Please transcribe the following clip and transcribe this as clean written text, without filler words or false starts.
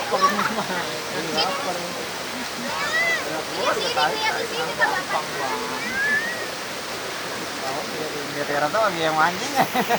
lapar ini mah. Ini lapar. Gua juga tarik gampang banget. Tahu dia rata lagi yang mancing.